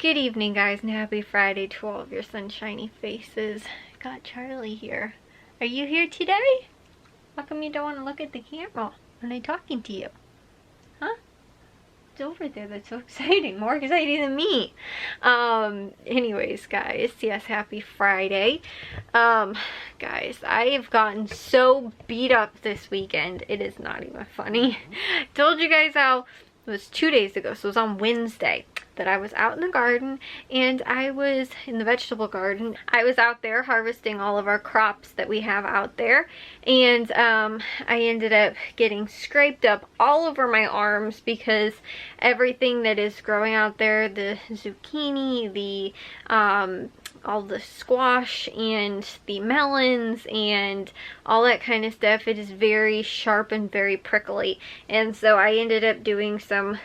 Good evening, guys, and happy Friday to all of your sunshiny faces. Got Charlie here. Are you here today? How come you don't want to look at the camera when I'm talking to you? Huh? It's over there. That's so exciting. More exciting than me. Anyways, guys, yes, happy Friday. Guys, I have gotten so beat up this weekend. It is not even funny. Told you guys how it was 2 days ago, so it was on Wednesday, that I was out in the garden, and I was in the vegetable garden. I was out there harvesting all of our crops that we have out there, and I ended up getting scraped up all over my arms because everything that is growing out there, the zucchini, the all the squash and the melons and all that kind of stuff, it is very sharp and very prickly, and so I ended up doing some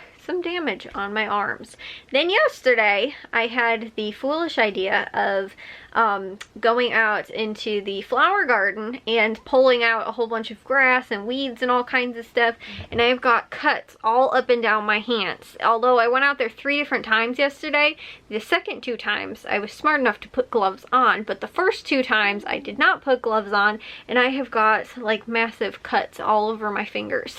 damage on my arms. Then yesterday I had the foolish idea of going out into the flower garden and pulling out a whole bunch of grass and weeds and all kinds of stuff, and I've got cuts all up and down my hands. Although I went out there 3 different times yesterday, the second 2 times I was smart enough to put gloves on, but the first 2 times I did not put gloves on, and I have got like massive cuts all over my fingers.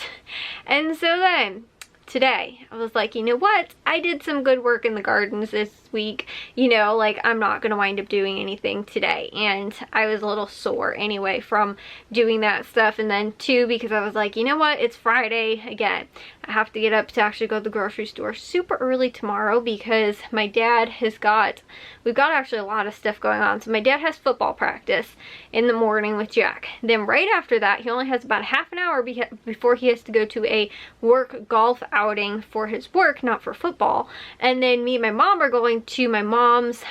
And so then today I was like, you know what, I did some good work in the gardens this week, you know, like I'm not gonna wind up doing anything today. And I was a little sore anyway from doing that stuff, and then 2, because I was like, you know what, it's Friday again, I have to get up to actually go to the grocery store super early tomorrow because my dad has got, we've got actually a lot of stuff going on. So my dad has football practice in the morning with Jack. Then right after that, he only has about half an hour before he has to go to a work golf outing for his work, not for football. And then me and my mom are going to my mom's,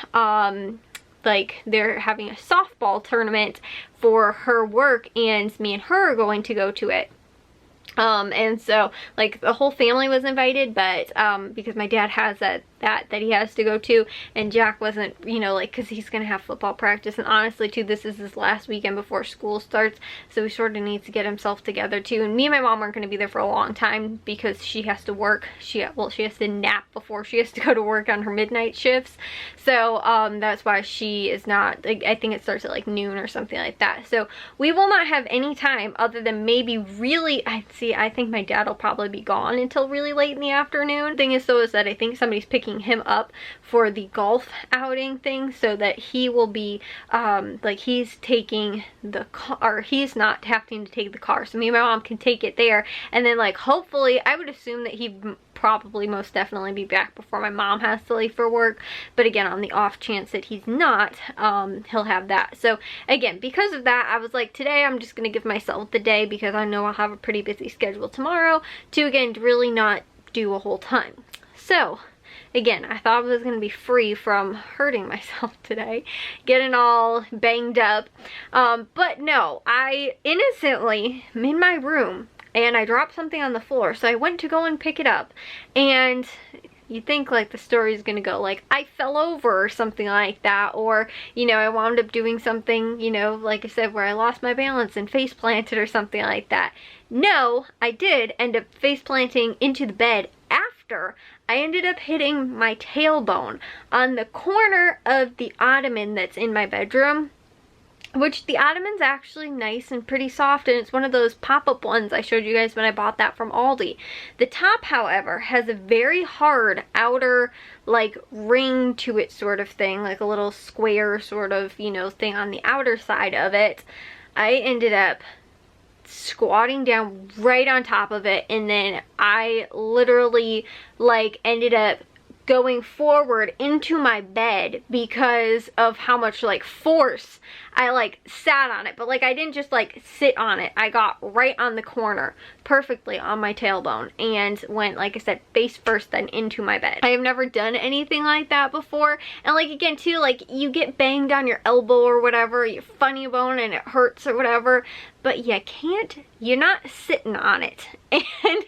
like they're having a softball tournament for her work, and me and her are going to go to it. And so like the whole family was invited, but because my dad has that he has to go to, and Jack wasn't, you know, like, because he's gonna have football practice, and honestly too, this is his last weekend before school starts, so he sort of needs to get himself together too. And me and my mom aren't going to be there for a long time because she has to work, she has to nap before she has to go to work on her midnight shifts, so that's why she is not, like, I think it starts at like noon or something like that. So we will not have any time other than maybe really, I think my dad will probably be gone until really late in the afternoon. Thing is though, is that I think somebody's picking him up for the golf outing thing, so that he will be like he's taking the car, he's not having to take the car, so me and my mom can take it there, and then like hopefully, I would assume that he probably most definitely be back before my mom has to leave for work, but again, on the off chance that he's not, he'll have that. So again, because of that, I was like, today I'm just gonna give myself the day, because I know I'll have a pretty busy schedule tomorrow, to again really not do a whole ton. So again, I thought I was going to be free from hurting myself today, getting all banged up, but no, I innocently am in my room and I dropped something on the floor, so I went to go and pick it up, and you think like the story is gonna go like I fell over or something like that, or you know, I wound up doing something, you know, like I said, where I lost my balance and face planted or something like that. No, I did end up face planting into the bed. After I ended up hitting my tailbone on the corner of the ottoman that's in my bedroom, which the ottoman's actually nice and pretty soft, and it's one of those pop-up ones I showed you guys when I bought that from Aldi. The top, however, has a very hard outer like ring to it sort of thing, like a little square sort of, you know, thing on the outer side of it. I ended up squatting down right on top of it, and then I literally like ended up going forward into my bed because of how much like force I like sat on it. But like I didn't just like sit on it, I got right on the corner perfectly on my tailbone and went, like I said, face first then into my bed. I have never done anything like that before, and like again too, like you get banged on your elbow or whatever, your funny bone, and it hurts or whatever, but you can't, you're not sitting on it. And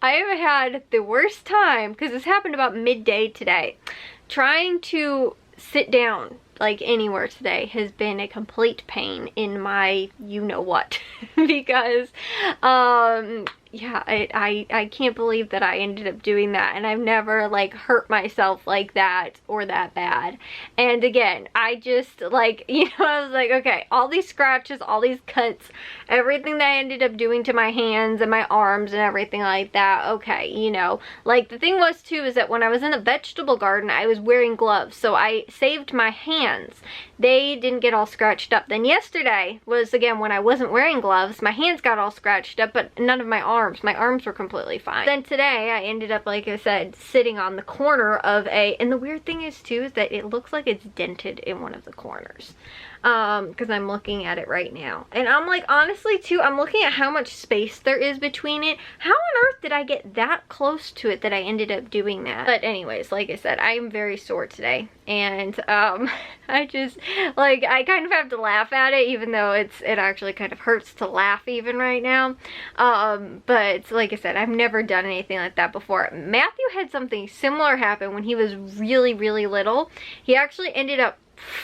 I have had the worst time, because this happened about midday today, trying to sit down like anywhere today has been a complete pain in my you know what because yeah, I can't believe that I ended up doing that, and I've never like hurt myself like that or that bad. And again, I just like, you know, I was like, okay, all these scratches, all these cuts, everything that I ended up doing to my hands and my arms and everything like that, okay, you know, like the thing was too is that when I was in the vegetable garden, I was wearing gloves, so I saved my hands. They didn't get all scratched up. Then yesterday was again when I wasn't wearing gloves, my hands got all scratched up, but none of my arms. My arms were completely fine. Then today I ended up, like I said, sitting on the corner of and the weird thing is too is that it looks like it's dented in one of the corners. Because I'm looking at it right now. And I'm like, honestly too, I'm looking at how much space there is between it. How on earth did I get that close to it that I ended up doing that? But anyways, like I said, I am very sore today. And I just, like, I kind of have to laugh at it, even though it actually kind of hurts to laugh even right now. But like I said, I've never done anything like that before. Matthew had something similar happen when he was really, really little. He actually ended up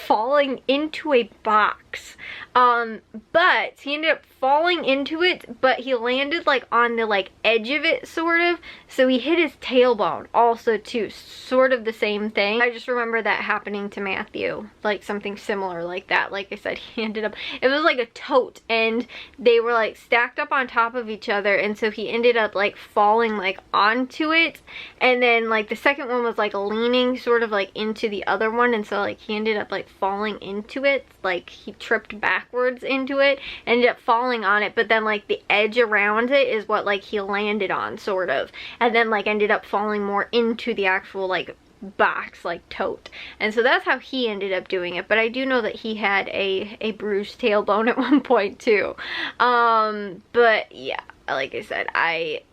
falling into a box, but he ended up falling into it, but he landed like on the like edge of it sort of, so he hit his tailbone also too, sort of the same thing. I just remember that happening to Matthew, like something similar like that. Like I said, he ended up, it was like a tote and they were like stacked up on top of each other, and so he ended up like falling like onto it, and then like the second one was like leaning sort of like into the other one, and so like he ended up like falling into it, like he tripped backwards into it, ended up falling on it, but then like the edge around it is what like he landed on sort of, and then like ended up falling more into the actual like box, like tote. And so that's how he ended up doing it. But I do know that he had a bruised tailbone at one point too. But yeah, like I said, I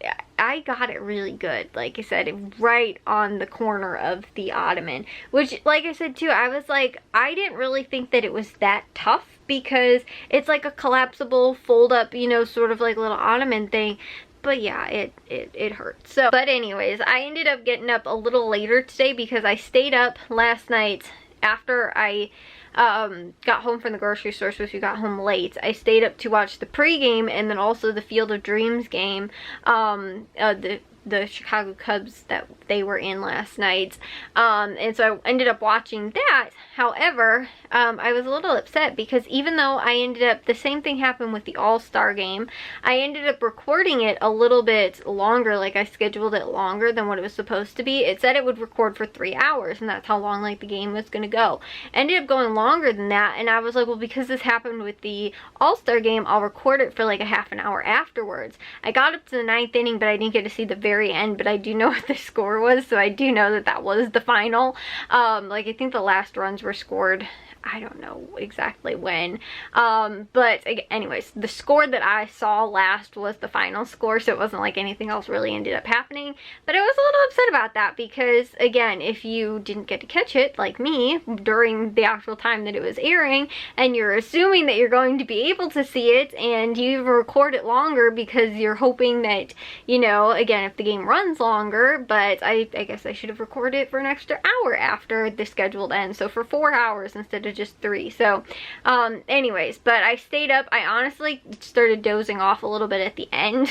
got it really good. Like I said, right on the corner of the ottoman, which like I said too, I was like, I didn't really think that it was that tough, because it's like a collapsible fold up, you know, sort of like little ottoman thing. But yeah, it hurts. So, but anyways, I ended up getting up a little later today because I stayed up last night after I got home from the grocery store, so if you got home late, I stayed up to watch the pregame and then also the Field of Dreams game, the Chicago Cubs that they were in last night, and so I ended up watching that. However, I was a little upset because even though I ended up, the same thing happened with the All-Star game, I ended up recording it a little bit longer, like I scheduled it longer than what it was supposed to be. It said it would record for 3 hours, and that's how long like the game was gonna go. Ended up going longer than that, and I was like, well, because this happened with the All-Star game, I'll record it for like a half an hour afterwards. I got up to the 9th inning, but I didn't get to see the very end, but I do know what the score was, so I do know that that was the final. Like I think the last runs were scored, I don't know exactly when, but anyways, the score that I saw last was the final score, so it wasn't like anything else really ended up happening. But I was a little upset about that because, again, if you didn't get to catch it, like me, during the actual time that it was airing, and you're assuming that you're going to be able to see it, and you even record it longer because you're hoping that, you know, again, if the game runs longer, but I guess I should have recorded it for an extra hour after the scheduled end, so for 4 hours instead of just 3. So anyways, but I stayed up. I honestly started dozing off a little bit at the end,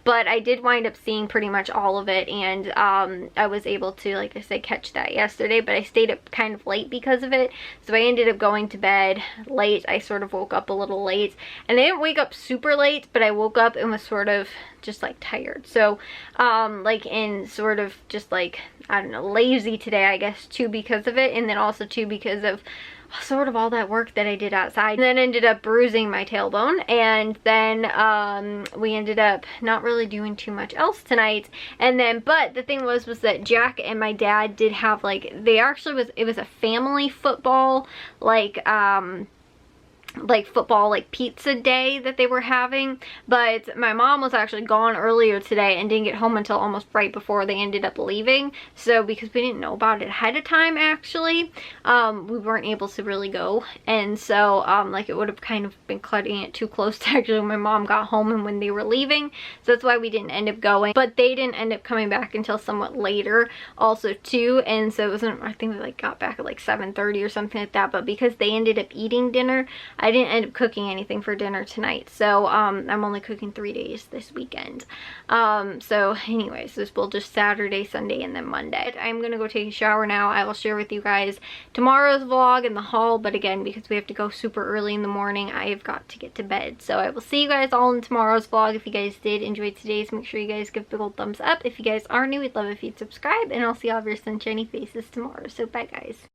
but I did wind up seeing pretty much all of it, and I was able to, like I said, catch that yesterday, but I stayed up kind of late because of it, so I ended up going to bed late. I sort of woke up a little late, and I didn't wake up super late, but I woke up and was sort of just like tired, so like in sort of just like, I don't know, lazy today, I guess, too, because of it, and then also too because of sort of all that work that I did outside, and then ended up bruising my tailbone, and then we ended up not really doing too much else tonight. And then, but the thing was that Jack and my dad did have like, it was a family football, like football, like pizza day that they were having, but my mom was actually gone earlier today and didn't get home until almost right before they ended up leaving. So because we didn't know about it ahead of time, actually, we weren't able to really go, and so like it would have kind of been cutting it too close to actually when my mom got home and when they were leaving, so that's why we didn't end up going. But they didn't end up coming back until somewhat later also too, and so it wasn't, I think we like got back at like 7:30 or something like that, but because they ended up eating dinner, I didn't end up cooking anything for dinner tonight, so I'm only cooking 3 days this weekend. So anyways, this will just Saturday, Sunday, and then Monday. I'm gonna go take a shower now. I will share with you guys tomorrow's vlog and the haul, but again, because we have to go super early in the morning, I have got to get to bed. So I will see you guys all in tomorrow's vlog. If you guys did enjoy today's, make sure you guys give a big old thumbs up. If you guys are new, we'd love if you'd subscribe, and I'll see all of your sunshiny faces tomorrow. So bye guys.